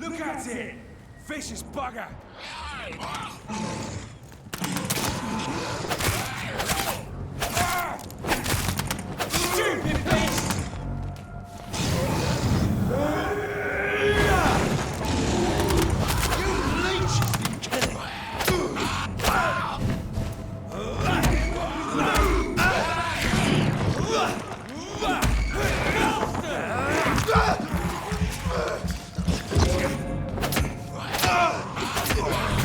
Look at it! Vicious bugger! Stupid bitch! You leech! Kill him!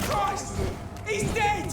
Christ! He's dead!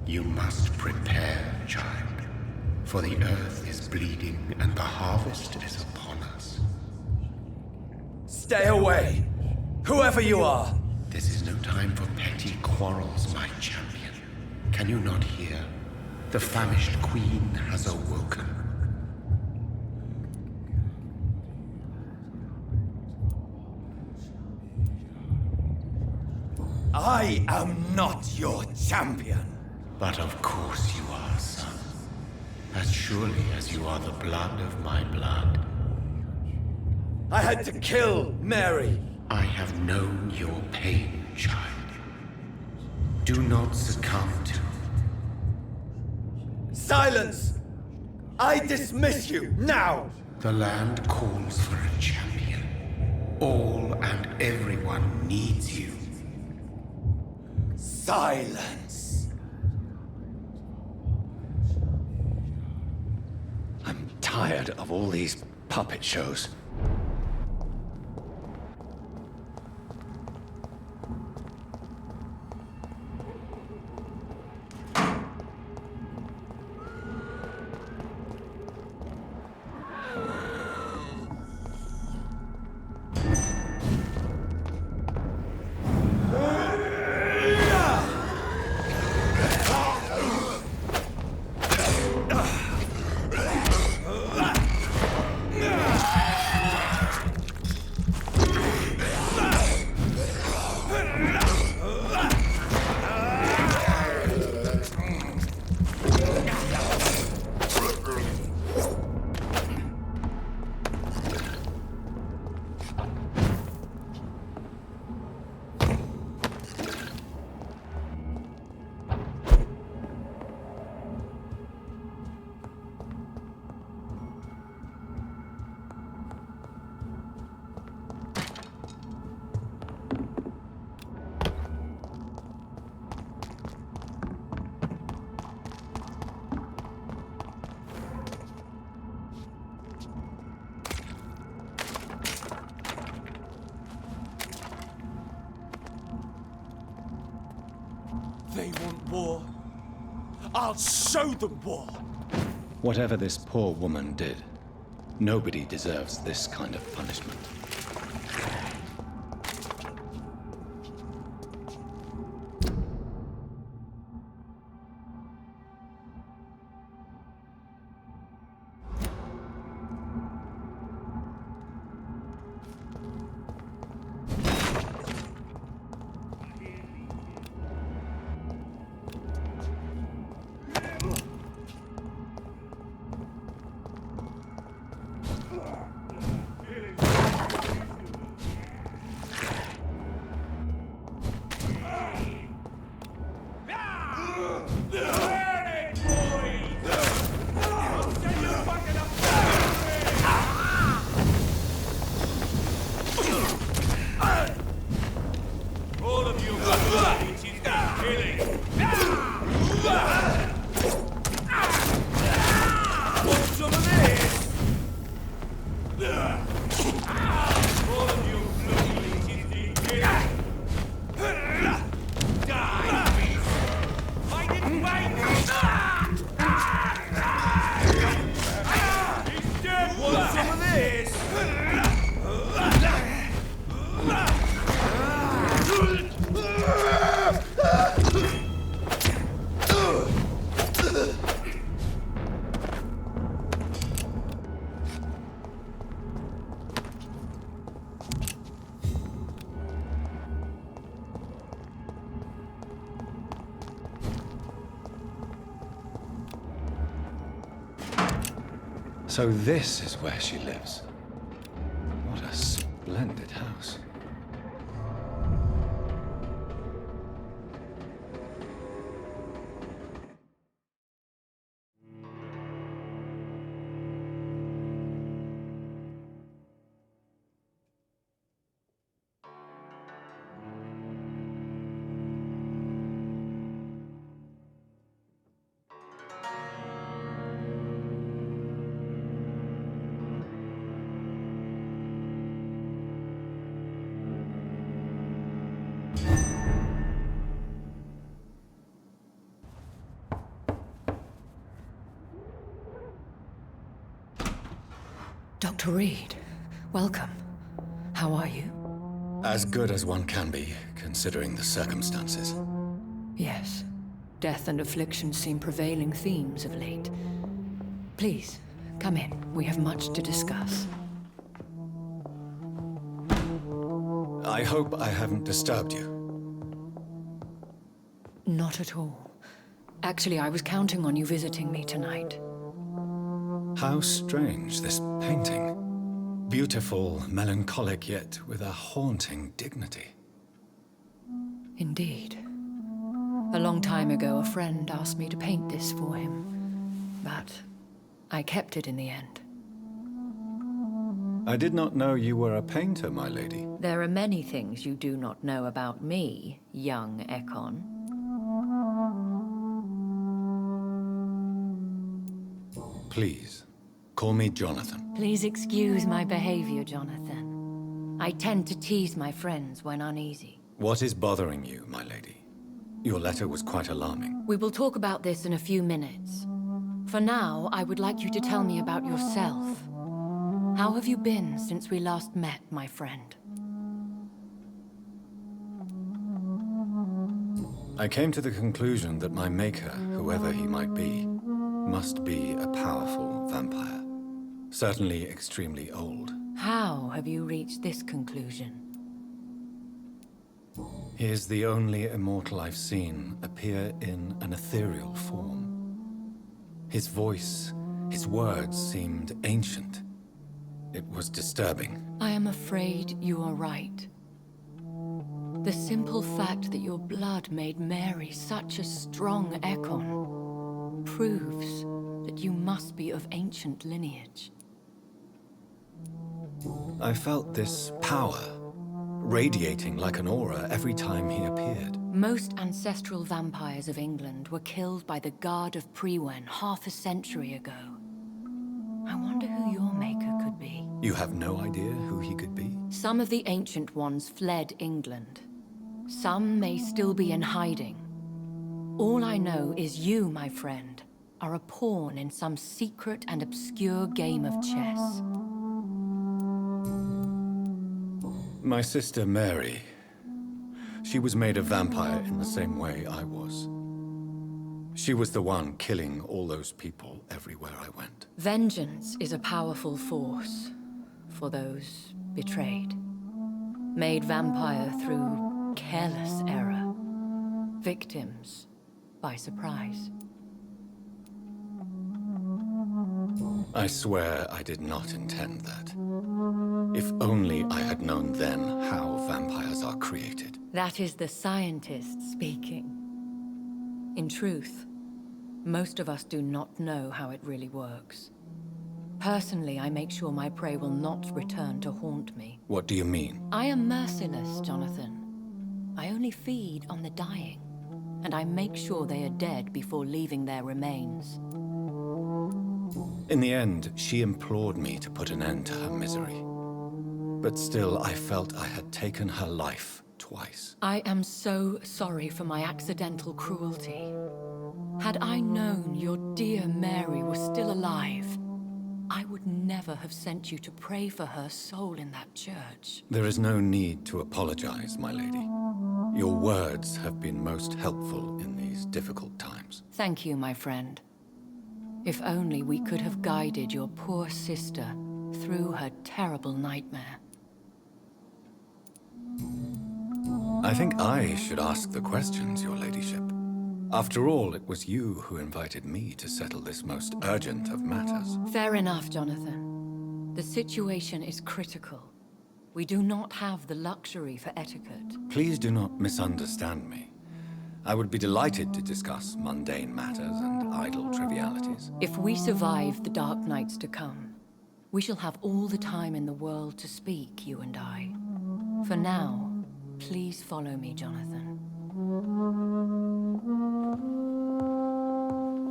You must prepare, child, for the earth is bleeding and the harvest is upon us. Stay away! Whoever you are! This is no time for petty quarrels, my champion. Can you not hear? The famished queen has awoken. I am not your champion! But of course you are, son. As surely as you are the blood of my blood. I had to kill Mary! I have known your pain, child. Do not succumb to... Silence! I dismiss you, now! The land calls for a champion. All and everyone needs you. Silence! I'm tired of all these puppet shows. They want war. I'll show them war. Whatever this poor woman did, nobody deserves this kind of punishment. So this is where she lives. What a splendid house. Dr. Reed, welcome. How are you? As good as one can be, considering the circumstances. Yes. Death and affliction seem prevailing themes of late. Please, come in. We have much to discuss. I hope I haven't disturbed you. Not at all. Actually, I was counting on you visiting me tonight. How strange, this painting. Beautiful, melancholic, yet with a haunting dignity. Indeed. A long time ago, a friend asked me to paint this for him, but I kept it in the end. I did not know you were a painter, my lady. There are many things you do not know about me, young Ekon. Please, call me Jonathan. Please excuse my behavior, Jonathan. I tend to tease my friends when uneasy. What is bothering you, my lady? Your letter was quite alarming. We will talk about this in a few minutes. For now, I would like you to tell me about yourself. How have you been since we last met, my friend? I came to the conclusion that my maker, whoever he might be, must be a powerful vampire. Certainly extremely old. How have you reached this conclusion? He is the only immortal I've seen appear in an ethereal form. His voice, his words seemed ancient. It was disturbing. I am afraid you are right. The simple fact that your blood made Mary such a strong Ekon proves that you must be of ancient lineage. I felt this power, radiating like an aura every time he appeared. Most ancestral vampires of England were killed by the Guard of Priwen half a century ago. I wonder who your maker could be. You have no idea who he could be? Some of the ancient ones fled England. Some may still be in hiding. All I know is you, my friend, are a pawn in some secret and obscure game of chess. My sister Mary. She was made a vampire in the same way I was. She was the one killing all those people everywhere I went. Vengeance is a powerful force for those betrayed. Made vampire through careless error. Victims by surprise. I swear I did not intend that. If only I had known then how vampires are created. That is the scientist speaking. In truth, most of us do not know how it really works. Personally, I make sure my prey will not return to haunt me. What do you mean? I am merciless, Jonathan. I only feed on the dying, and I make sure they are dead before leaving their remains. In the end, she implored me to put an end to her misery. But still, I felt I had taken her life twice. I am so sorry for my accidental cruelty. Had I known your dear Mary was still alive, I would never have sent you to pray for her soul in that church. There is no need to apologize, my lady. Your words have been most helpful in these difficult times. Thank you, my friend. If only we could have guided your poor sister through her terrible nightmare. I think I should ask the questions, your ladyship. After all, it was you who invited me to settle this most urgent of matters. Fair enough, Jonathan. The situation is critical. We do not have the luxury for etiquette. Please do not misunderstand me. I would be delighted to discuss mundane matters and idle trivialities. If we survive the dark nights to come, we shall have all the time in the world to speak, you and I. For now, please follow me, Jonathan.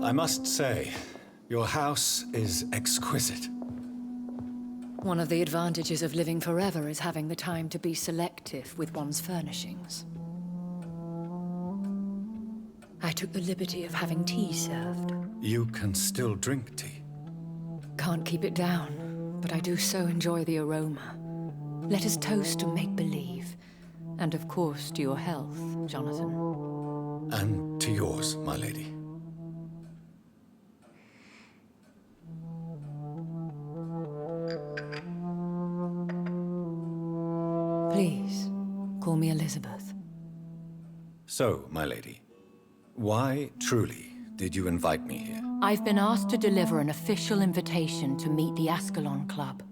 I must say, your house is exquisite. One of the advantages of living forever is having the time to be selective with one's furnishings. I took the liberty of having tea served. You can still drink tea. Can't keep it down, but I do so enjoy the aroma. Let us toast to make-believe. And of course, to your health, Jonathan. And to yours, my lady. Please, call me Elizabeth. So, my lady, why, truly, did you invite me here? I've been asked to deliver an official invitation to meet the Ascalon Club.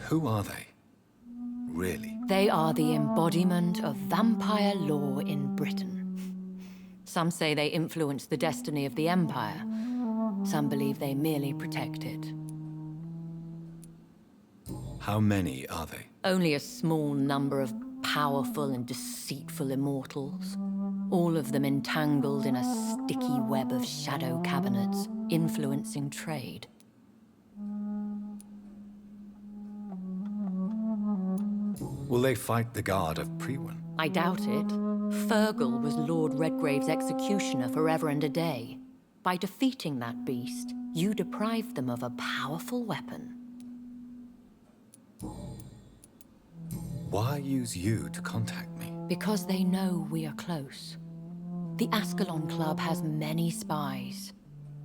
Who are they? Really? They are the embodiment of vampire law in Britain. Some say they influence the destiny of the Empire. Some believe they merely protect it. How many are they? Only a small number of powerful and deceitful immortals. All of them entangled in a sticky web of shadow cabinets, influencing trade. Will they fight the Guard of Priwen? I doubt it. Fergal was Lord Redgrave's executioner forever and a day. By defeating that beast, you deprived them of a powerful weapon. Why use you to contact me? Because they know we are close. The Ascalon Club has many spies.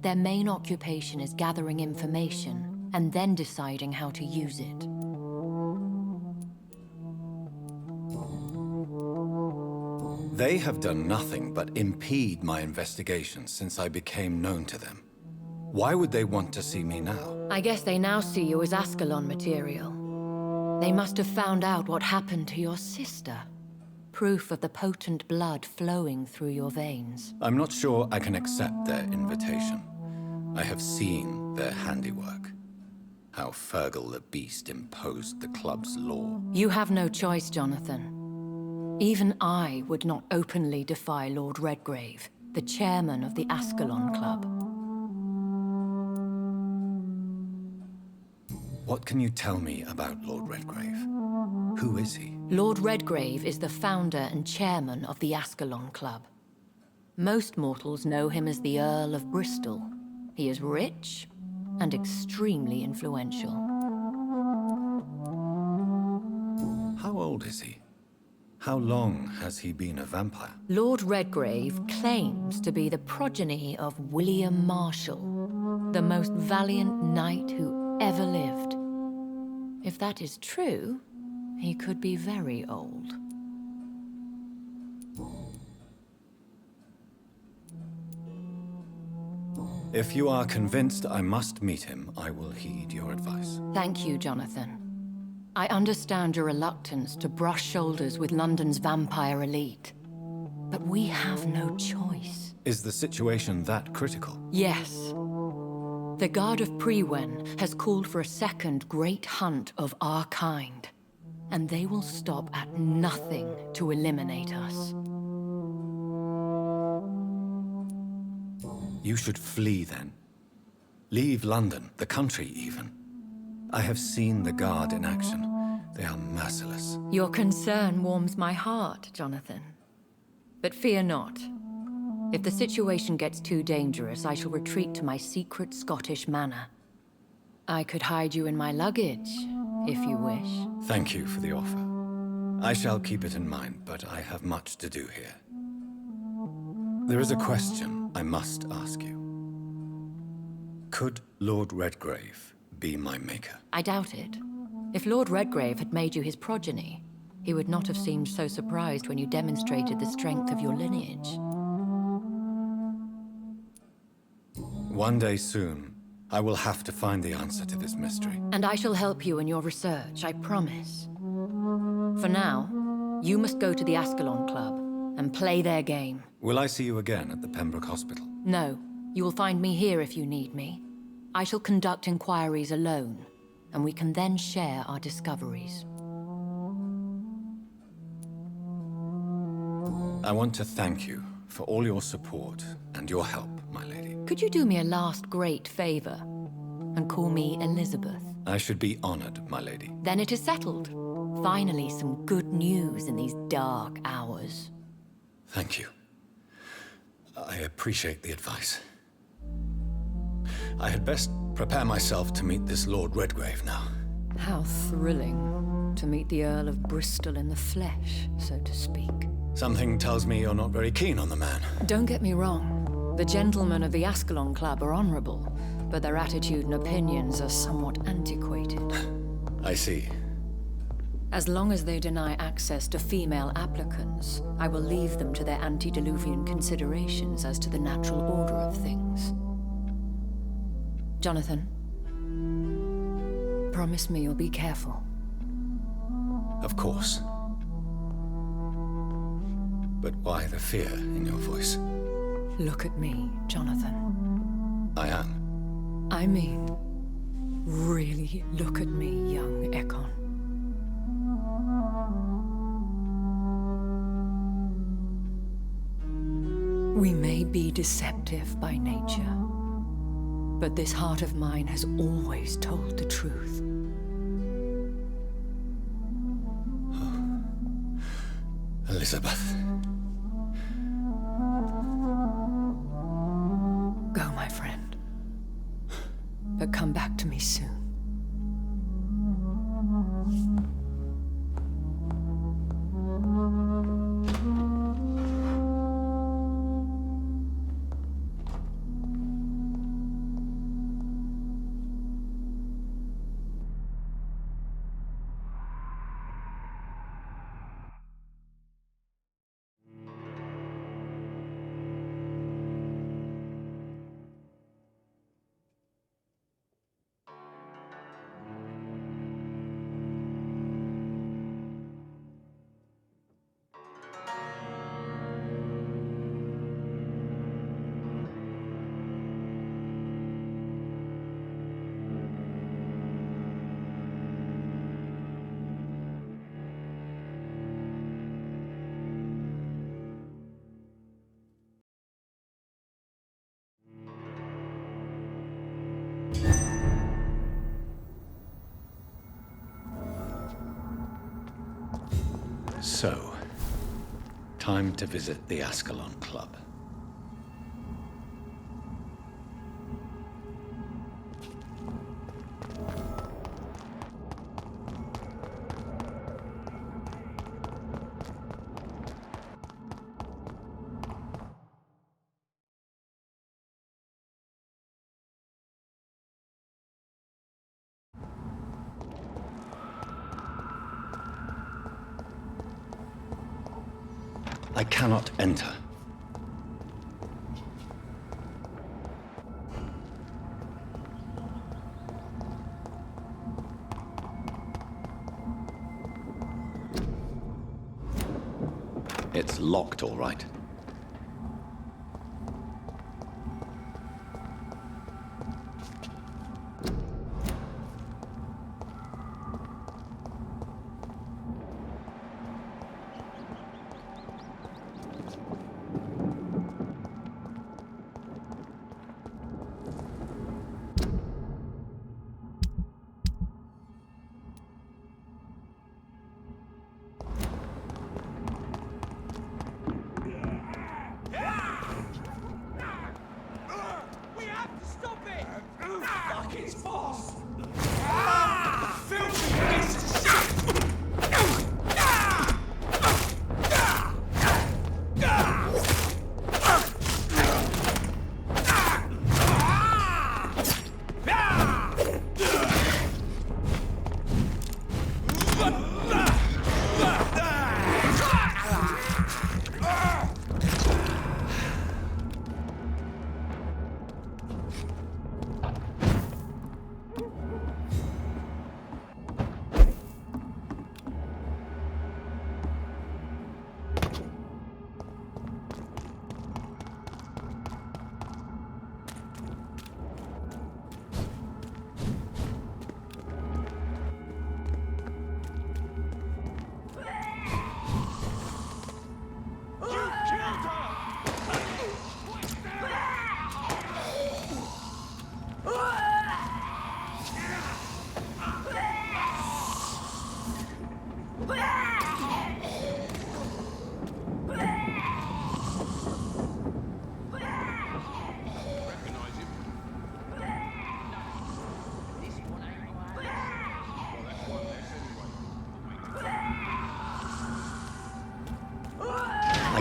Their main occupation is gathering information and then deciding how to use it. They have done nothing but impede my investigations since I became known to them. Why would they want to see me now? I guess they now see you as Ascalon material. They must have found out what happened to your sister. Proof of the potent blood flowing through your veins. I'm not sure I can accept their invitation. I have seen their handiwork. How Fergal the Beast imposed the club's law. You have no choice, Jonathan. Even I would not openly defy Lord Redgrave, the chairman of the Ascalon Club. What can you tell me about Lord Redgrave? Who is he? Lord Redgrave is the founder and chairman of the Ascalon Club. Most mortals know him as the Earl of Bristol. He is rich and extremely influential. How old is he? How long has he been a vampire? Lord Redgrave claims to be the progeny of William Marshall, the most valiant knight who ever lived. If that is true, he could be very old. If you are convinced I must meet him, I will heed your advice. Thank you, Jonathan. I understand your reluctance to brush shoulders with London's vampire elite. But we have no choice. Is the situation that critical? Yes. The Guard of Priwen has called for a second great hunt of our kind. And they will stop at nothing to eliminate us. You should flee then. Leave London, the country even. I have seen the Guard in action. They are merciless. Your concern warms my heart, Jonathan. But fear not. If the situation gets too dangerous, I shall retreat to my secret Scottish manor. I could hide you in my luggage, if you wish. Thank you for the offer. I shall keep it in mind, but I have much to do here. There is a question I must ask you. Could Lord Redgrave be my maker? I doubt it. If Lord Redgrave had made you his progeny, he would not have seemed so surprised when you demonstrated the strength of your lineage. One day soon, I will have to find the answer to this mystery. And I shall help you in your research, I promise. For now, you must go to the Ascalon Club and play their game. Will I see you again at the Pembroke Hospital? No, you will find me here if you need me. I shall conduct inquiries alone, and we can then share our discoveries. I want to thank you for all your support and your help, my lady. Could you do me a last great favor and call me Elizabeth? I should be honored, my lady. Then it is settled. Finally, some good news in these dark hours. Thank you. I appreciate the advice. I had best prepare myself to meet this Lord Redgrave now. How thrilling to meet the Earl of Bristol in the flesh, so to speak. Something tells me you're not very keen on the man. Don't get me wrong. The gentlemen of the Ascalon Club are honorable, but their attitude and opinions are somewhat antiquated. I see. As long as they deny access to female applicants, I will leave them to their antediluvian considerations as to the natural order of things. Jonathan, promise me you'll be careful. Of course. But why the fear in your voice? Look at me, Jonathan. I am. I mean, really look at me, young Ekon. We may be deceptive by nature, but this heart of mine has always told the truth. Elizabeth. Go, my friend. But come back to me soon. So, time to visit the Ascalon Club. I cannot enter. It's locked, all right.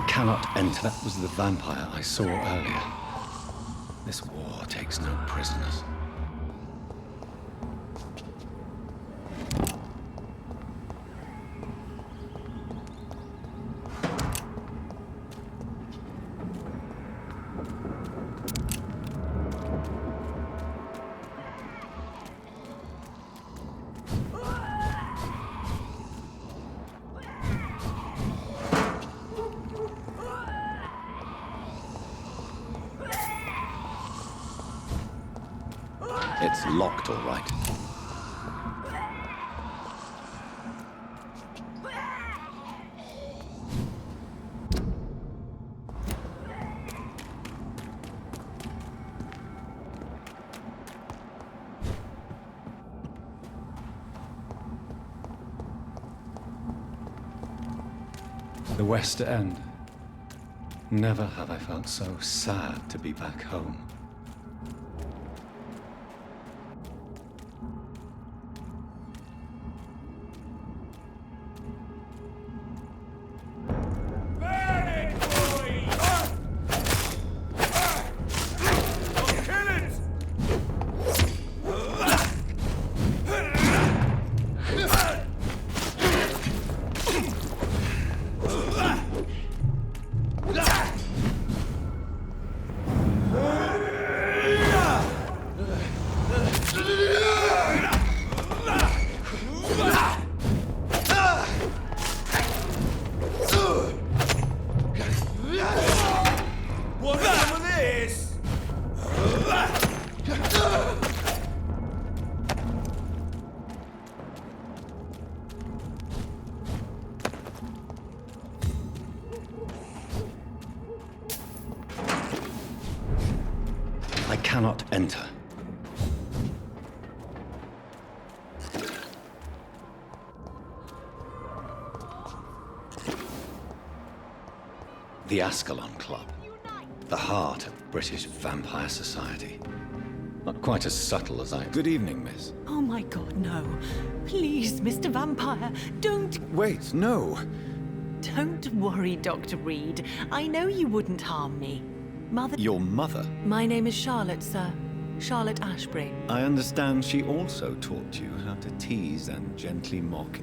cannot enter. That was the vampire I saw earlier. This war takes no prisoners. It's locked, all right. The West End. Never have I felt so sad to be back home. I cannot enter. The Ascalon Club. The heart of British vampire society. Not quite as subtle as I... Good evening, miss. Oh my god, no. Please, Mr. Vampire, don't... Wait, no. Don't worry, Dr. Reed. I know you wouldn't harm me. Mother... Your mother? My name is Charlotte, sir. Charlotte Ashbury. I understand she also taught you how to tease and gently mock.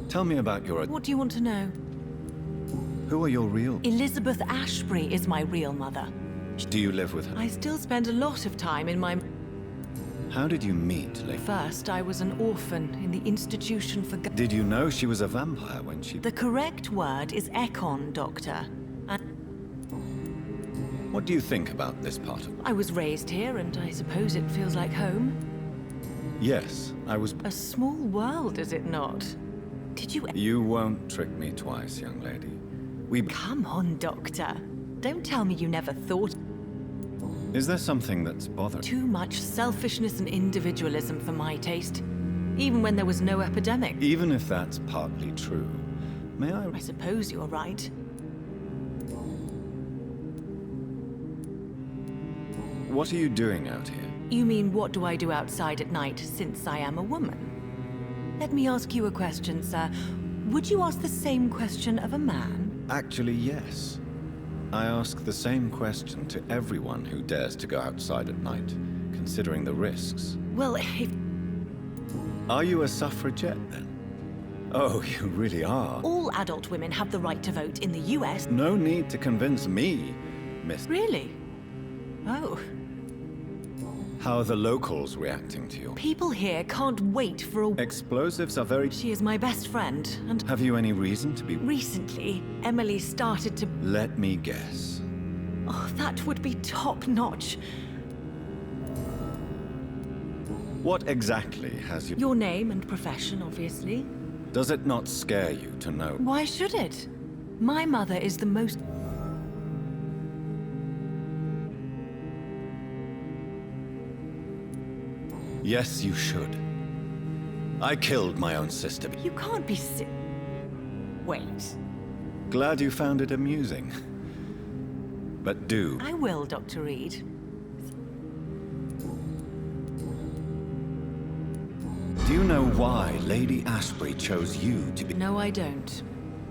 Tell me about your... What do you want to know? Who are your real... Elizabeth Ashbury is my real mother. Do you live with her? I still spend a lot of time in my... How did you meet, lady? First, I was an orphan in the institution for... Did you know she was a vampire when she... The correct word is Econ, Doctor. What do you think about this part of... I was raised here, and I suppose it feels like home. Yes, I was... A small world, is it not? Did you... You won't trick me twice, young lady. We... Come on, Doctor. Don't tell me you never thought... Is there something that's bothering... Too much selfishness and individualism for my taste. Even when there was no epidemic. Even if that's partly true, may I... I suppose you're right. What are you doing out here? You mean, what do I do outside at night since I am a woman? Let me ask you a question, sir. Would you ask the same question of a man? Actually, yes. I ask the same question to everyone who dares to go outside at night, considering the risks. Well, if... Are you a suffragette, then? Oh, you really are. All adult women have the right to vote in the US. No need to convince me, Miss... Really? Oh. How are the locals reacting to you? People here can't wait for a... Explosives are very... She is my best friend, and... Have you any reason to be... Recently, Emily started to... Let me guess. Oh, that would be top-notch. What exactly has you... Your name and profession, obviously. Does it not scare you to know... Why should it? My mother is the most... Yes, you should. I killed my own sister. You can't be Wait. Glad you found it amusing. But do. I will, Dr. Do Do you know why Lady Ashbury chose you to be... No, I don't.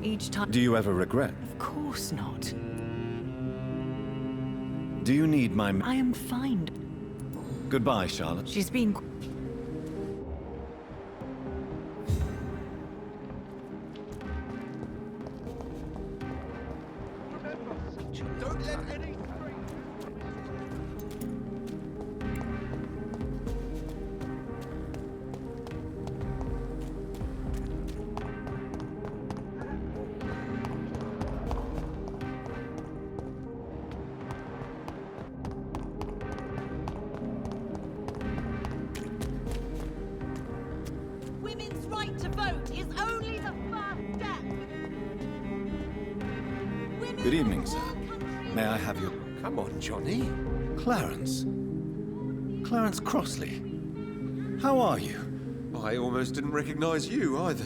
Each time... Do you ever regret? Of course not. Do you need my... I am fine. Goodbye, Charlotte. She's been... Don't let any... Women's right to vote is only the first step. Women Good evening, of sir. all countries- May I have your... Come on, Johnny. Clarence. Clarence Crossley. How are you? I almost didn't recognize you either.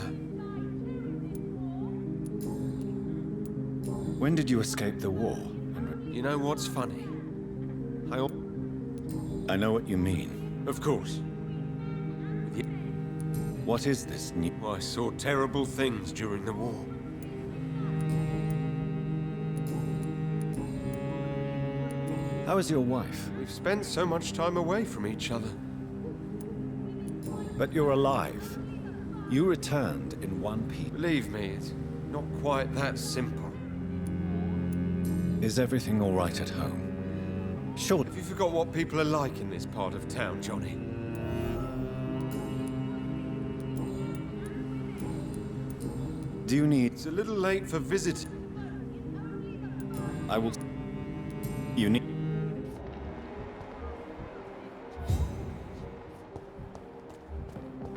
When did you escape the war? You know what's funny? I know what you mean. Of course. What is this new... I saw terrible things during the war. How is your wife? We've spent so much time away from each other. But you're alive. You returned in one piece. Believe me, it's not quite that simple. Is everything all right at home? Sure. Have you forgot what people are like in this part of town, Johnny? Do you need... It's a little late for visiting. I will... You need...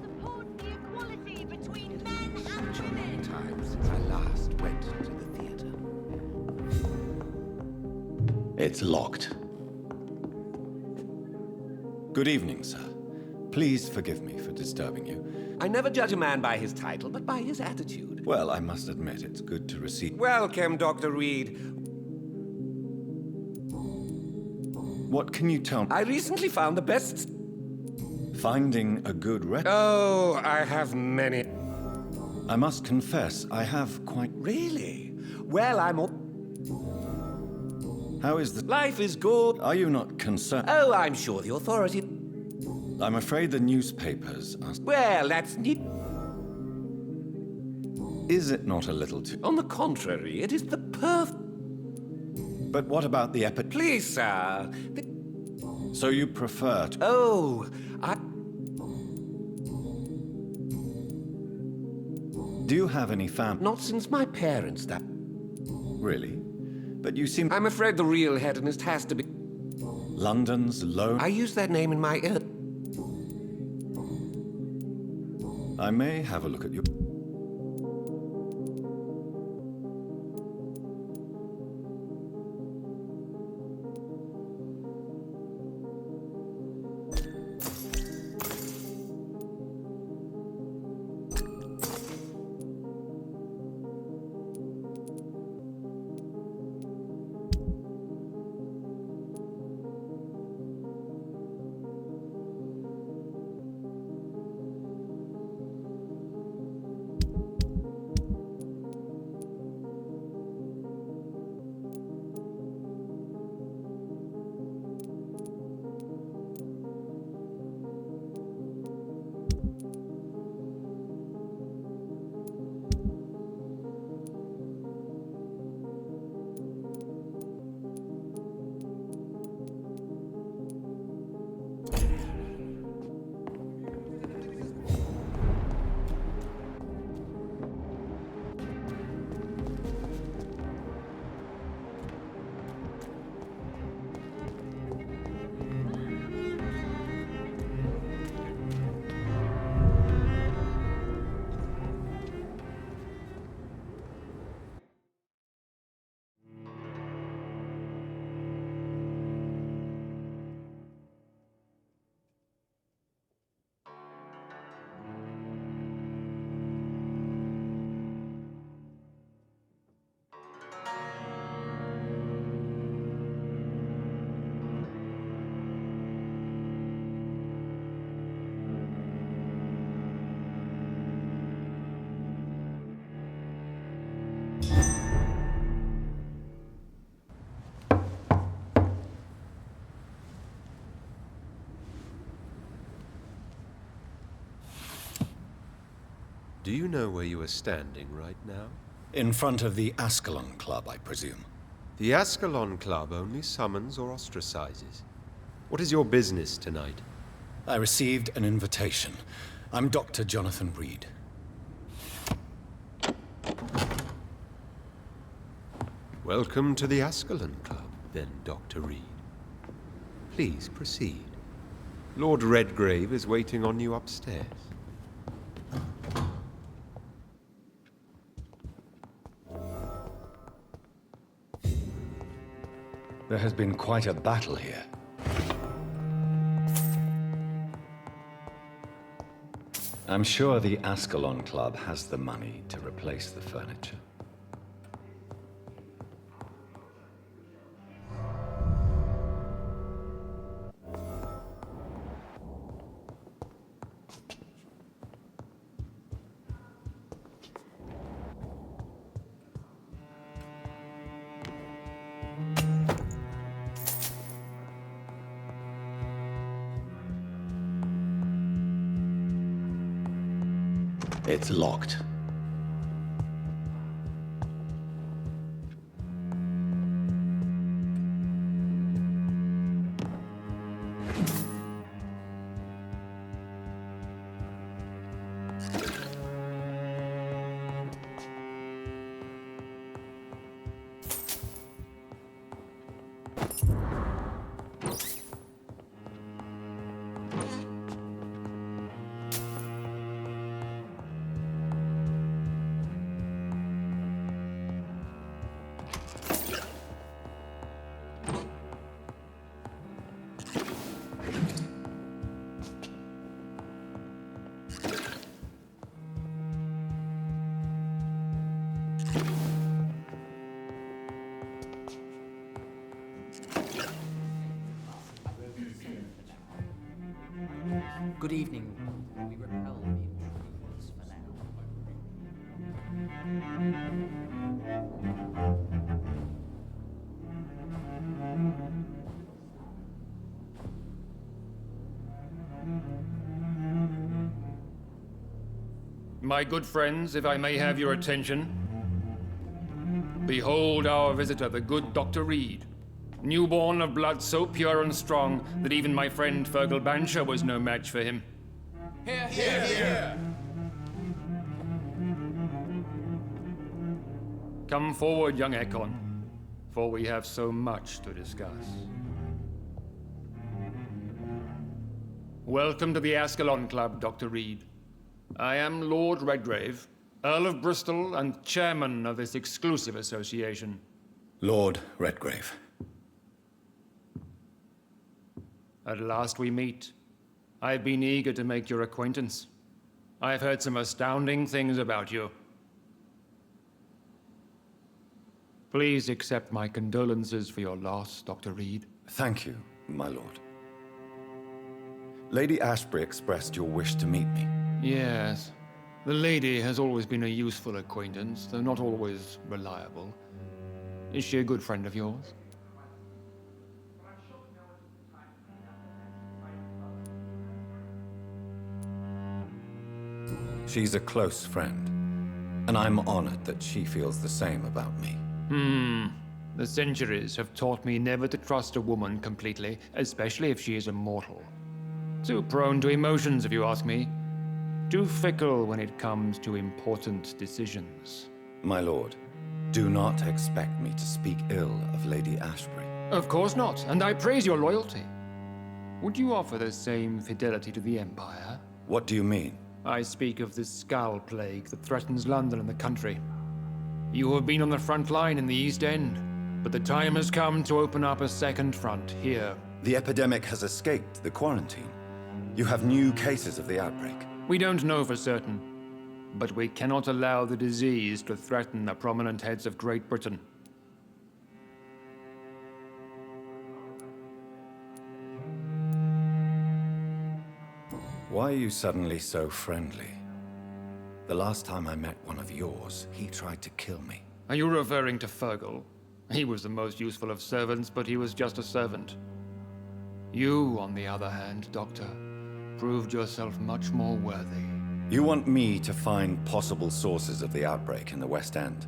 Support the equality between men and women. Time since I last went to the theater. It's locked. Good evening, sir. Please forgive me for disturbing you. I never judge a man by his title, but by his attitude. Well, I must admit, it's good to receive... Welcome, Dr. Reed. What can you tell me? I recently found the best... Finding a good Oh, I have many... I must confess, I have quite... Really? Well, I'm all... How is the... Life is good. Are you not concerned? Oh, I'm sure the authority... I'm afraid the newspapers are... Well, that's neat. Is it not a little too... On the contrary, it is the perf... But what about the Please, sir. So you prefer to... Oh, I... Do you have any family? Not since my parents died. Really? But you seem... I'm afraid the real hedonist has to be... London's lone... I use that name in my... I may have a look at you. Do you know where you are standing right now? In front of the Ascalon Club, I presume. The Ascalon Club only summons or ostracizes. What is your business tonight? I received an invitation. I'm Dr. Jonathan Reed. Welcome to the Ascalon Club, then, Dr. Reed. Please proceed. Lord Redgrave is waiting on you upstairs. There has been quite a battle here. I'm sure the Ascalon Club has the money to replace the furniture. It's locked. Good evening. We repel the intruders for now. My good friends, if I may have your attention. Behold our visitor, the good Dr. Reed. Newborn of blood so pure and strong that even my friend Fergal Bancher was no match for him. Here, here, here! Come forward, young Ekon, for we have so much to discuss. Welcome to the Ascalon Club, Dr. Reed. I am Lord Redgrave, Earl of Bristol and chairman of this exclusive association. Lord Redgrave. At last we meet. I've been eager to make your acquaintance. I've heard some astounding things about you. Please accept my condolences for your loss, Dr. Reed. Thank you, my lord. Lady Ashbury expressed your wish to meet me. Yes. The lady has always been a useful acquaintance, though not always reliable. Is she a good friend of yours? She's a close friend, and I'm honored that she feels the same about me. The centuries have taught me never to trust a woman completely, especially if she is a mortal. Too prone to emotions, if you ask me. Too fickle when it comes to important decisions. My lord, do not expect me to speak ill of Lady Ashbury. Of course not, and I praise your loyalty. Would you offer the same fidelity to the Empire? What do you mean? I speak of the Skull Plague that threatens London and the country. You have been on the front line in the East End, but the time has come to open up a second front here. The epidemic has escaped the quarantine. You have new cases of the outbreak. We don't know for certain, but we cannot allow the disease to threaten the prominent heads of Great Britain. Why are you suddenly so friendly? The last time I met one of yours, he tried to kill me. Are you referring to Fergal? He was the most useful of servants, but he was just a servant. You, on the other hand, Doctor, proved yourself much more worthy. You want me to find possible sources of the outbreak in the West End.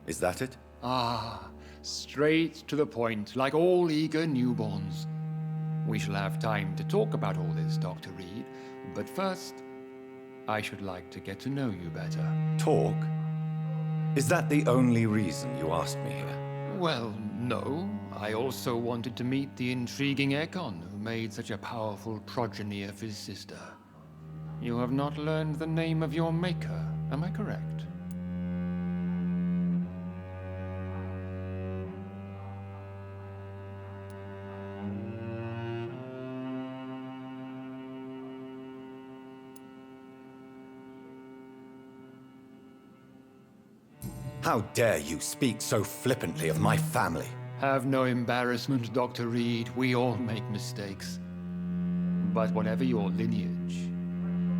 Is that it? Ah, straight to the point, like all eager newborns. We shall have time to talk about all this, Dr. Reed, but first, I should like to get to know you better. Talk? Is that the only reason you asked me here? Well, no. I also wanted to meet the intriguing Ekon, who made such a powerful progeny of his sister. You have not learned the name of your maker, am I correct? How dare you speak so flippantly of my family? Have no embarrassment, Dr. Reed. We all make mistakes. But whatever your lineage,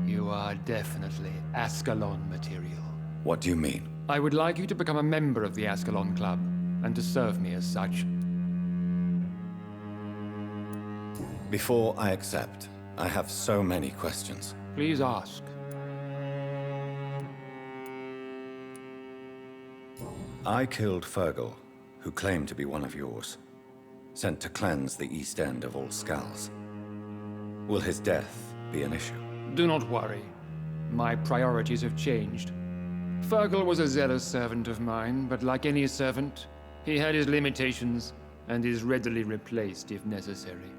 you are definitely Ascalon material. What do you mean? I would like you to become a member of the Ascalon Club, and to serve me as such. Before I accept, I have so many questions. Please ask. I killed Fergal, who claimed to be one of yours, sent to cleanse the East End of all skulls. Will his death be an issue? Do not worry. My priorities have changed. Fergal was a zealous servant of mine, but like any servant, he had his limitations and is readily replaced if necessary.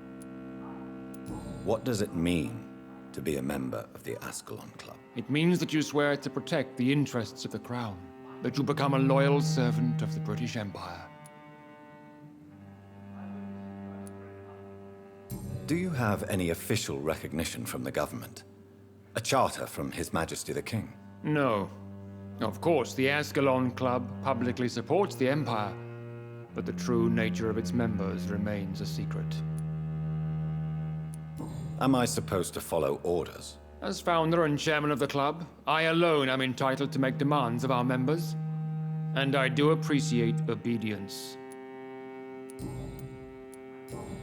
What does it mean to be a member of the Ascalon Club? It means that you swear to protect the interests of the Crown, that you become a loyal servant of the British Empire. Do you have any official recognition from the government? A charter from His Majesty the King? No. Of course, the Ascalon Club publicly supports the Empire, but the true nature of its members remains a secret. Am I supposed to follow orders? As founder and chairman of the club, I alone am entitled to make demands of our members, and I do appreciate obedience.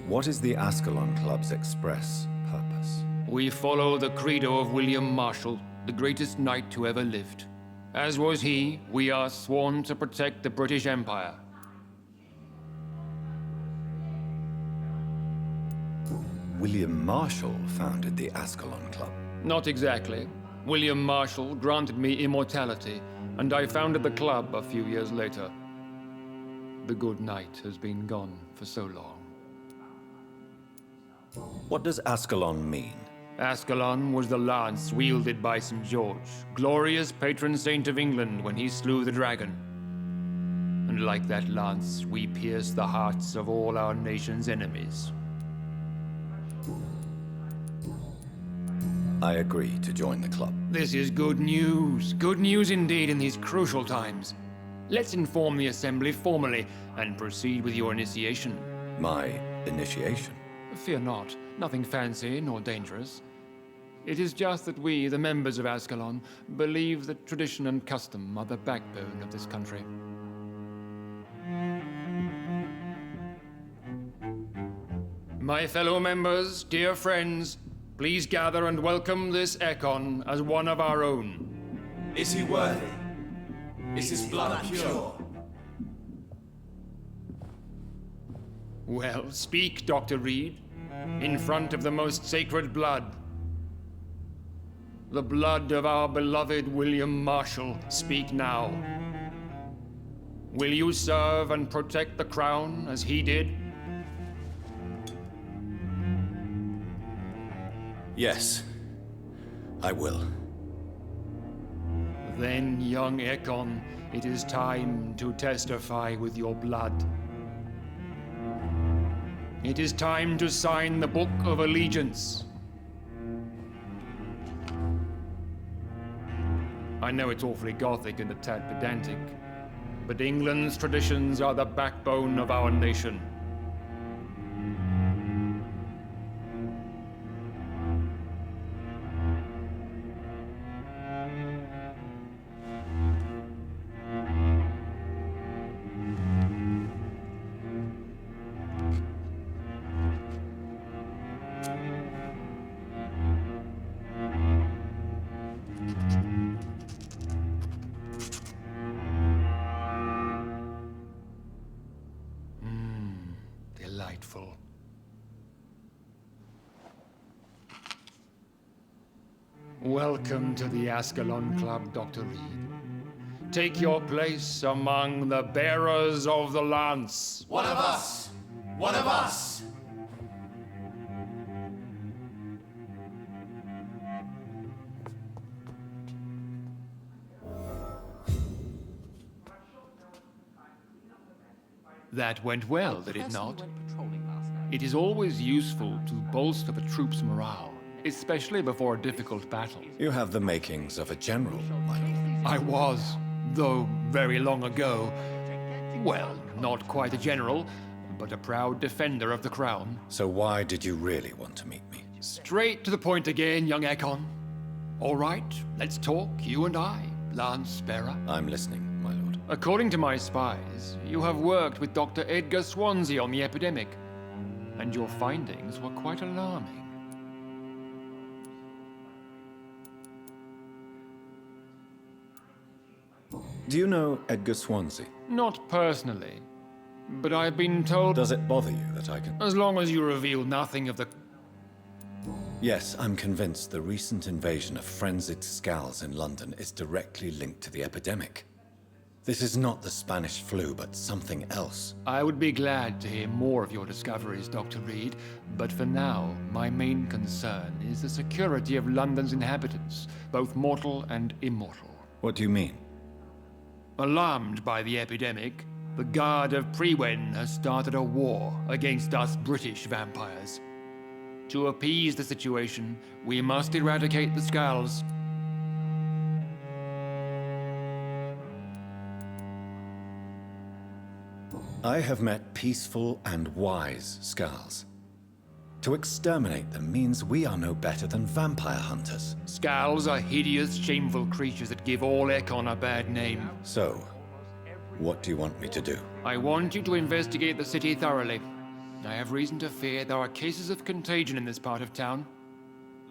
What is the Ascalon Club's express purpose? We follow the credo of William Marshall, the greatest knight who ever lived. As was he, we are sworn to protect the British Empire. William Marshall founded the Ascalon Club. Not exactly. William Marshall granted me immortality, and I founded the club a few years later. The good knight has been gone for so long. What does Ascalon mean? Ascalon was the lance wielded by St. George, glorious patron saint of England when he slew the dragon. And like that lance, we pierce the hearts of all our nation's enemies. I agree to join the club. This is good news. Good news indeed in these crucial times. Let's inform the Assembly formally and proceed with your initiation. My initiation? Fear not. Nothing fancy nor dangerous. It is just that we, the members of Ascalon, believe that tradition and custom are the backbone of this country. My fellow members, dear friends, please gather and welcome this Ekon as one of our own. Is he worthy? Is his blood pure? Well, speak, Dr. Reed, in front of the most sacred blood. The blood of our beloved William Marshall, speak now. Will you serve and protect the crown as he did? Yes, I will. Then, young Ekon, it is time to testify with your blood. It is time to sign the Book of Allegiance. I know it's awfully gothic and a tad pedantic, but England's traditions are the backbone of our nation. beautiful. Welcome to the Ascalon Club, Dr. Reed. Take your place among the bearers of the lance. One of us! One of us! That went well, did it Professor, you not? went patrolling last night. It is always useful to bolster the troops' morale, especially before a difficult battle. You have the makings of a general, my lord. I was, though very long ago, well, not quite a general, but a proud defender of the crown. So why did you really want to meet me? Straight to the point again, young Ekon. All right, let's talk, you and I, Lance Bearer. I'm listening, my lord. According to my spies, you have worked with Dr. Edgar Swansea on the epidemic, and your findings were quite alarming. Do you know Edgar Swansea? Not personally, but I've been told... Does it bother you that I can... As long as you reveal nothing of the... Yes, I'm convinced the recent invasion of frenzied Scals in London is directly linked to the epidemic. This is not the Spanish flu, but something else. I would be glad to hear more of your discoveries, Dr. Reed, but for now, my main concern is the security of London's inhabitants, both mortal and immortal. What do you mean? Alarmed by the epidemic, the Guard of Priwen has started a war against us British vampires. To appease the situation, we must eradicate the Scals. I have met peaceful and wise Scals. To exterminate them means we are no better than vampire hunters. Scals are hideous, shameful creatures that give all Ekon a bad name. So, what do you want me to do? I want you to investigate the city thoroughly. I have reason to fear there are cases of contagion in this part of town.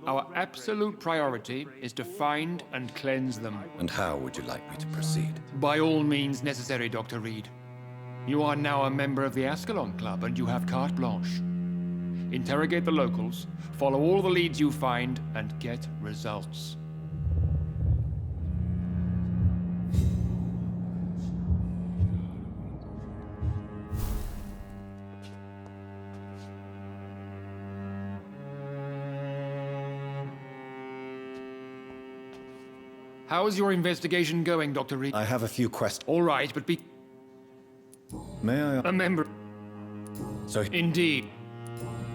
Our absolute priority is to find and cleanse them. And how would you like me to proceed? By all means necessary, Dr. Reed. You are now a member of the Ascalon Club and you have carte blanche. Interrogate the locals, follow all the leads you find, and get results. How's your investigation going, Dr. Reed? I have a few questions. All right, but be... May I... A member... So... Indeed.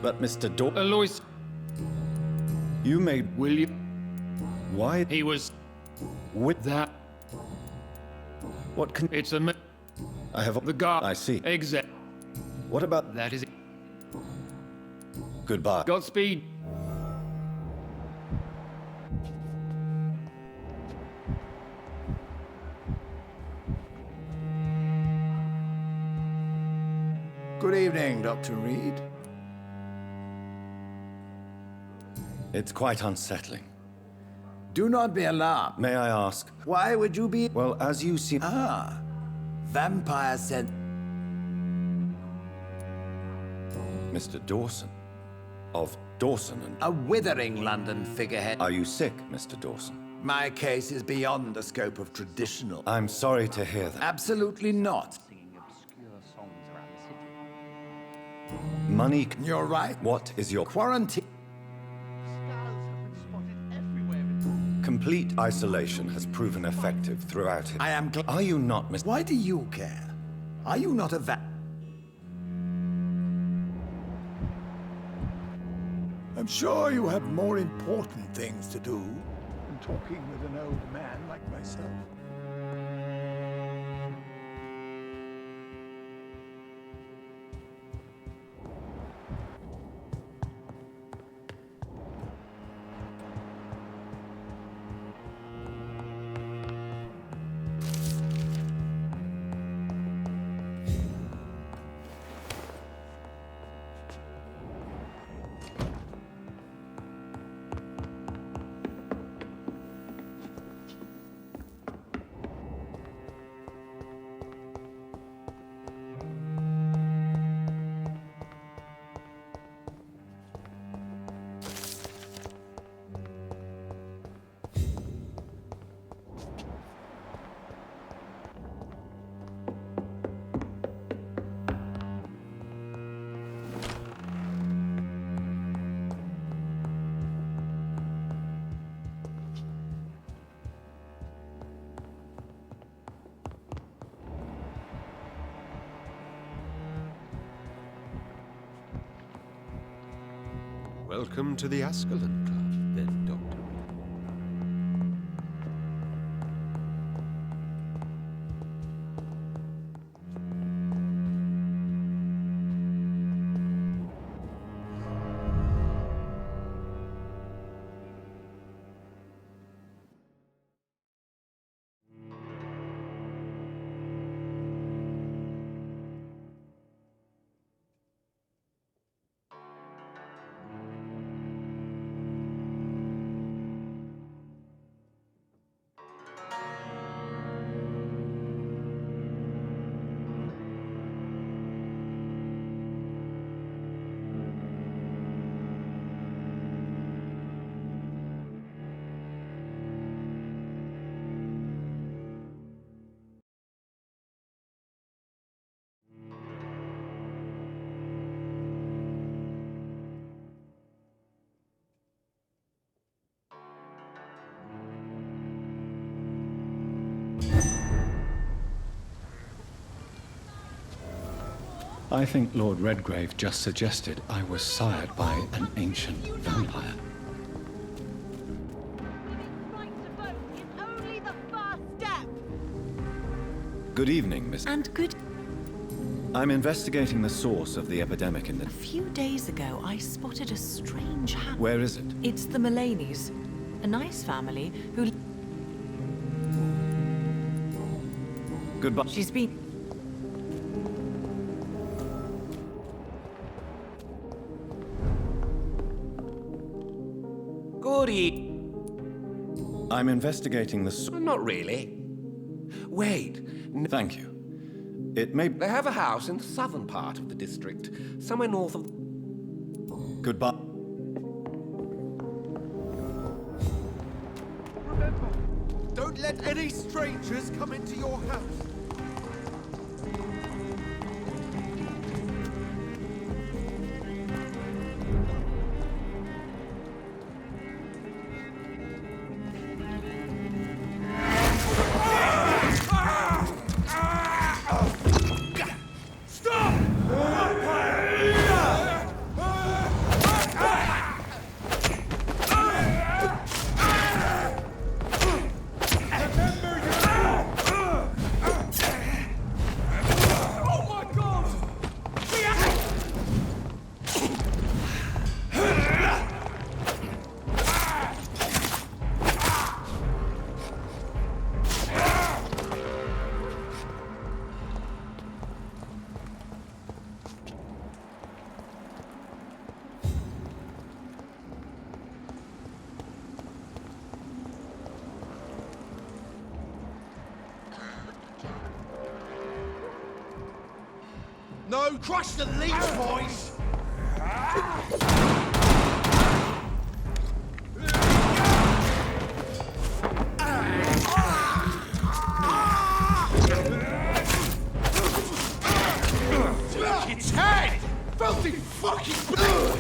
But Mr. Alois... You made... Will you... Why... He was... With... That... What can... It's a... I have... The guard... I see. Exact... What about... That is it. Goodbye. Godspeed. Good evening, Dr. Reed. It's quite unsettling. Do not be alarmed. May I ask? Why would you be... Well, as you see... Ah, vampire said... Mr. Dawson. Of Dawson and... A withering London figurehead. Are you sick, Mr. Dawson? My case is beyond the scope of traditional... I'm sorry to hear that. Absolutely not. Money... You're right. What is your... Quarantine... Complete isolation has proven effective throughout it. I am... Are you not, Mr... Why do you care? Are you not a I'm sure you have more important things to do than talking with an old man like myself. Welcome to the Ascalon Club, then, Doctor. I think Lord Redgrave just suggested I was sired by an ancient vampire. Right to vote is only the first step. Good evening, Miss. And good. I'm investigating the source of the epidemic in the... A few days ago, I spotted a strange house. Where is it? It's the Mullaneys, a nice family who. Goodbye. She's been. Good evening. I'm investigating the... Not really. Wait. Thank you. It may... They have a house in the southern part of the district, somewhere north of... Goodbye. Remember, don't let any strangers come into your house. No, crush the leech, boys! Take its head! Filthy fucking blood!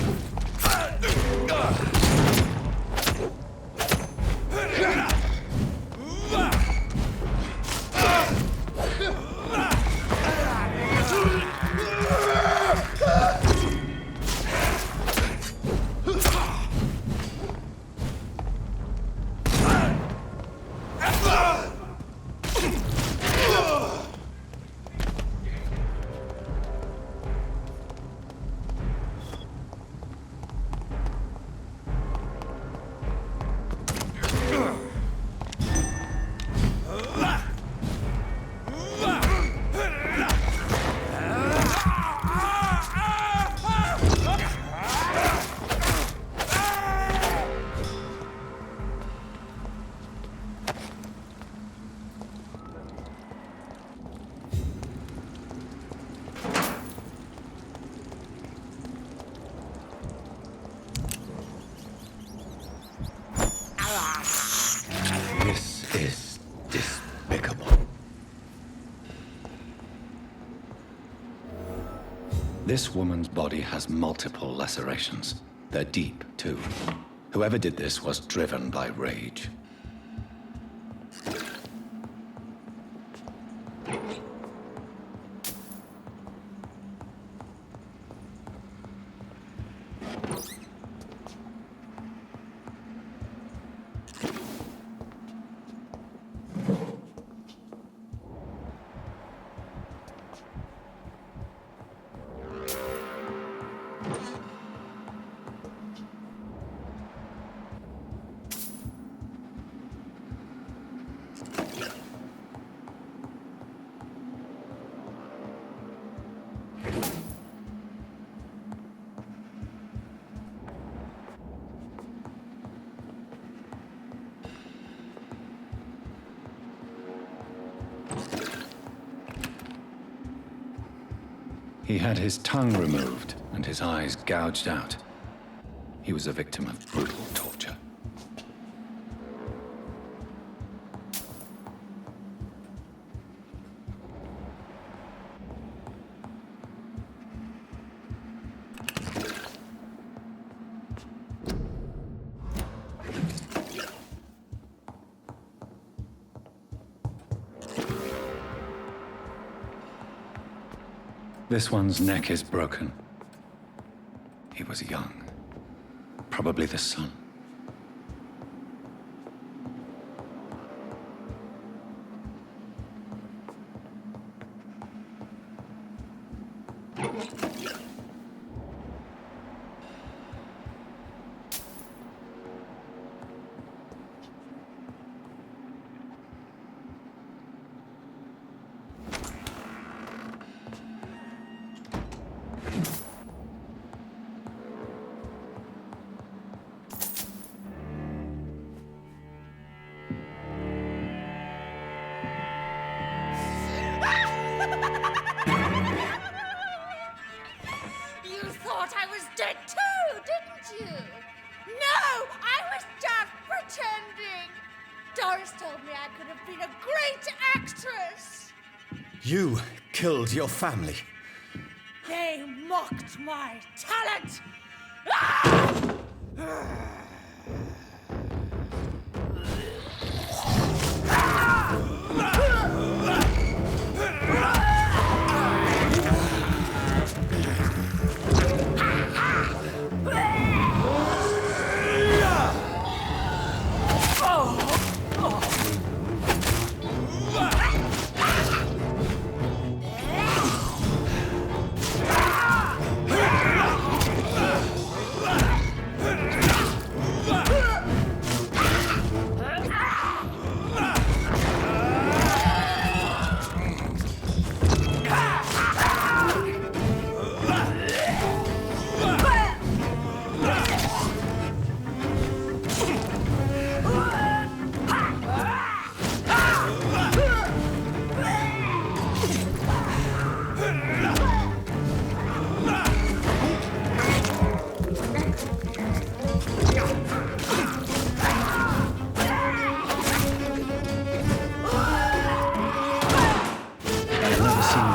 This is despicable. This woman's body has multiple lacerations. They're deep, too. Whoever did this was driven by rage. He had his tongue removed and his eyes gouged out. He was a victim of brutal torture. This one's neck is broken. He was young. Probably the son. You thought I was dead too, didn't you? No, I was just pretending. Doris told me I could have been a great actress. You killed your family. They mocked my talent.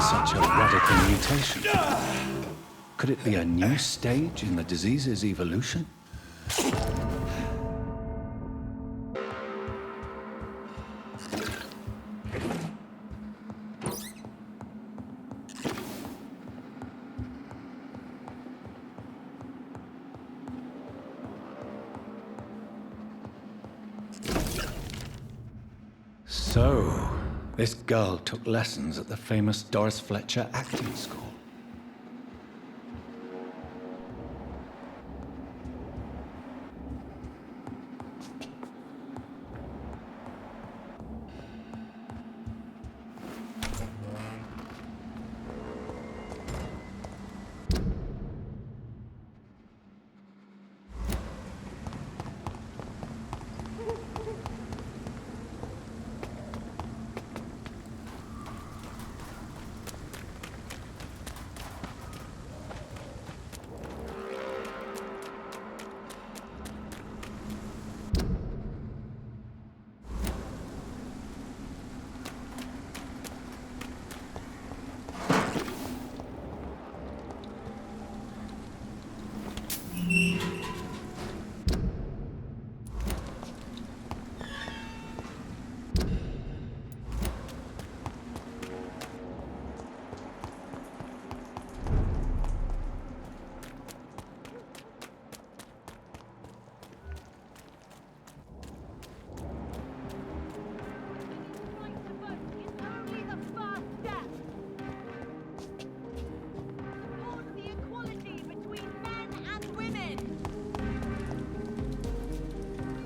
Such a radical mutation. Could it be a new stage in the disease's evolution? So, this girl took lessons at the famous Doris Fletcher acting school.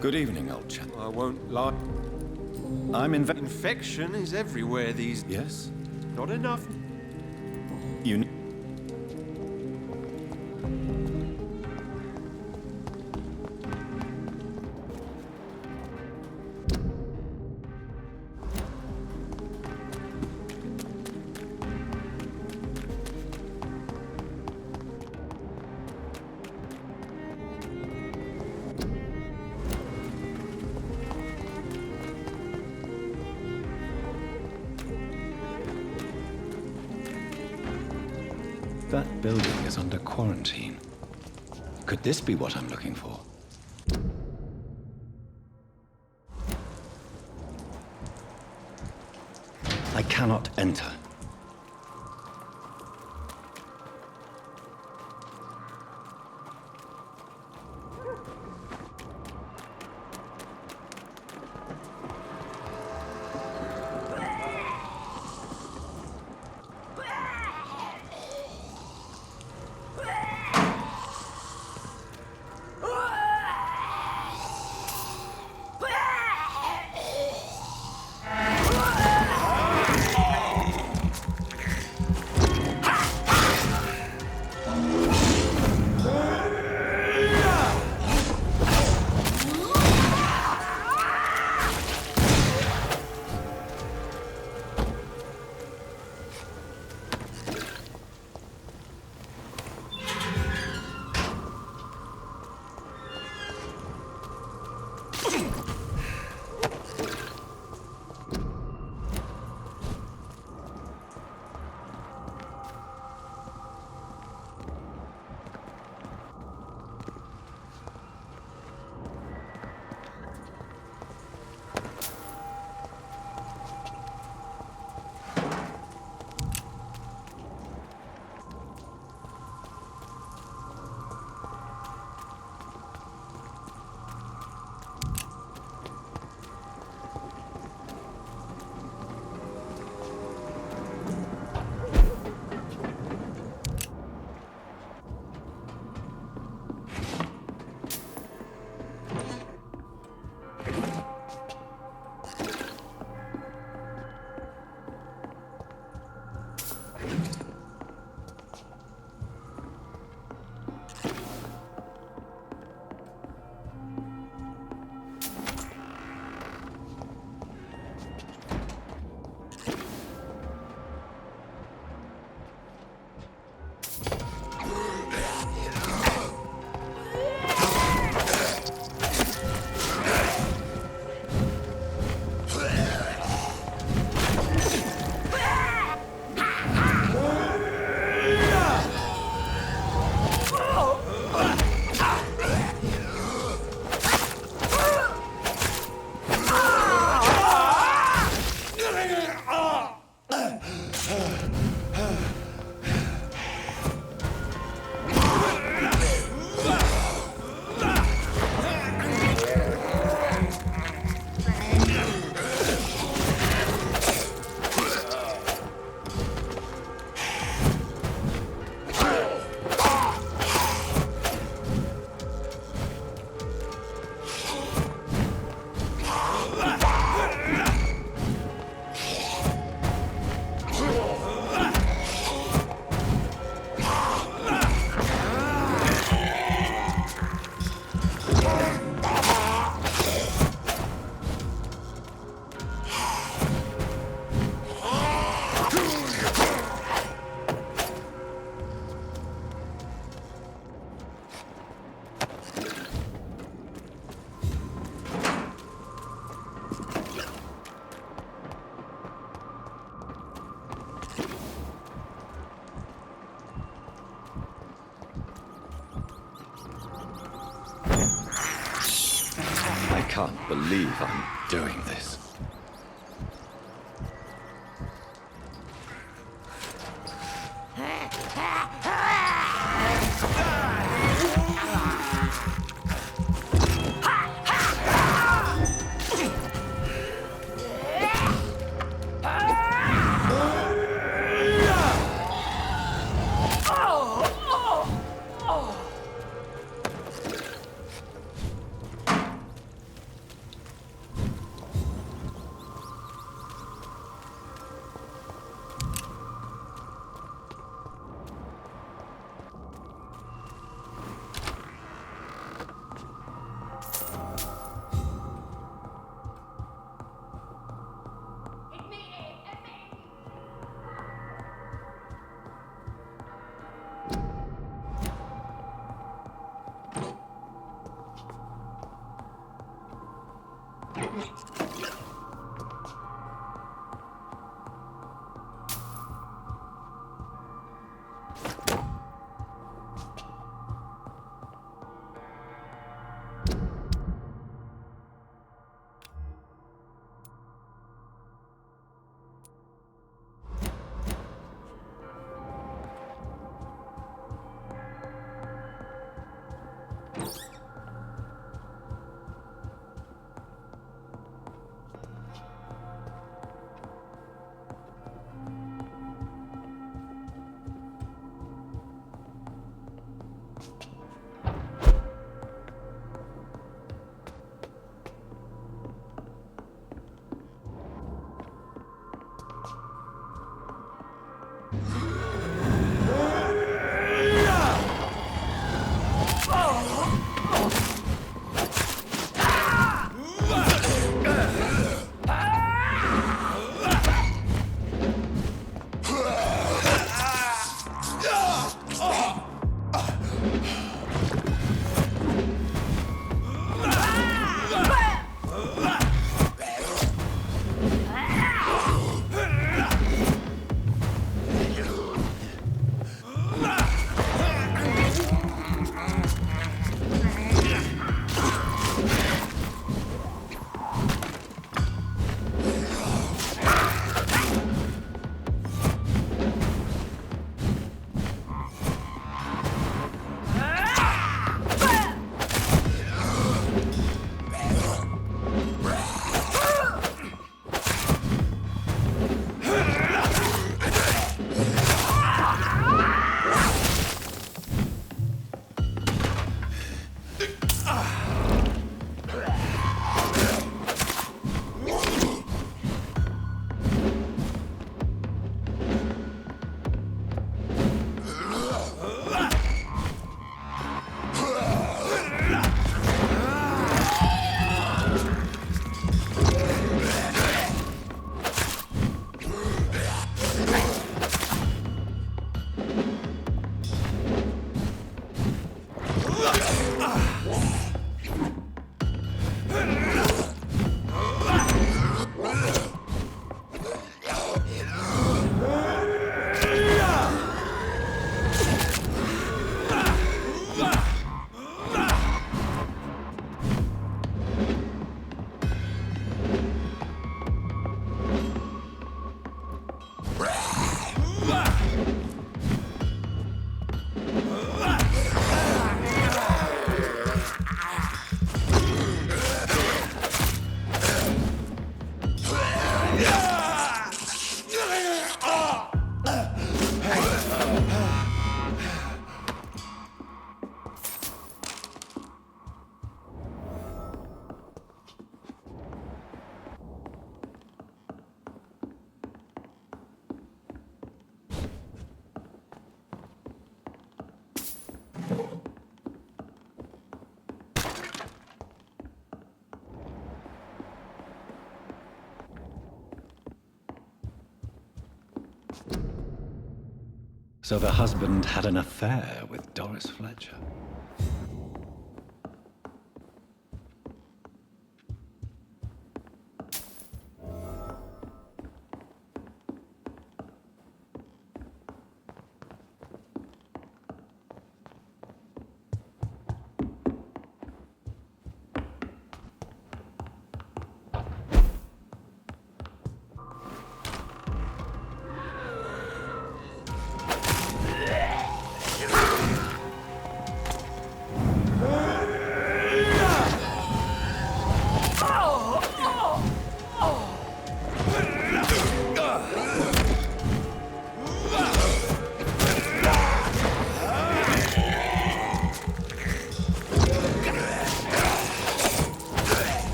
Good evening, old chap. I won't lie. I'm Infection is everywhere these days. Yes? Not enough. You... That building is under quarantine. Could this be what I'm looking for? I cannot enter. I can't believe I'm doing this. So the husband had an affair with Doris Fletcher.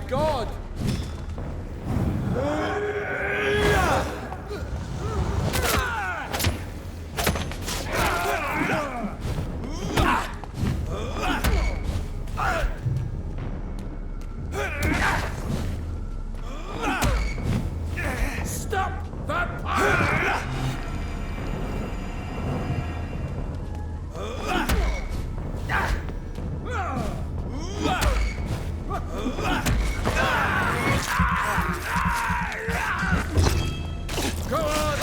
God! Stop Vampyr! Go on!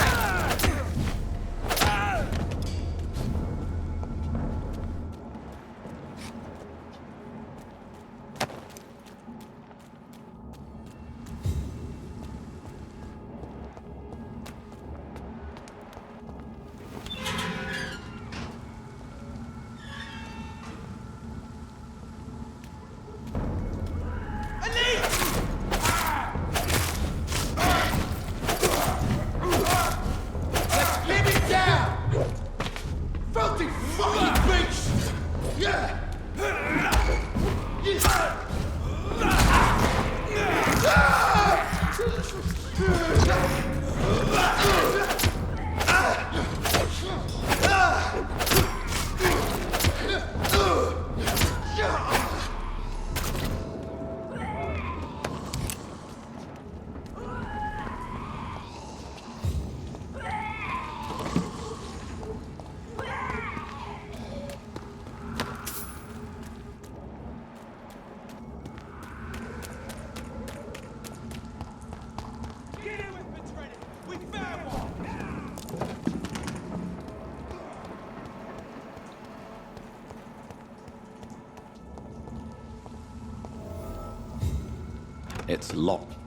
It's locked.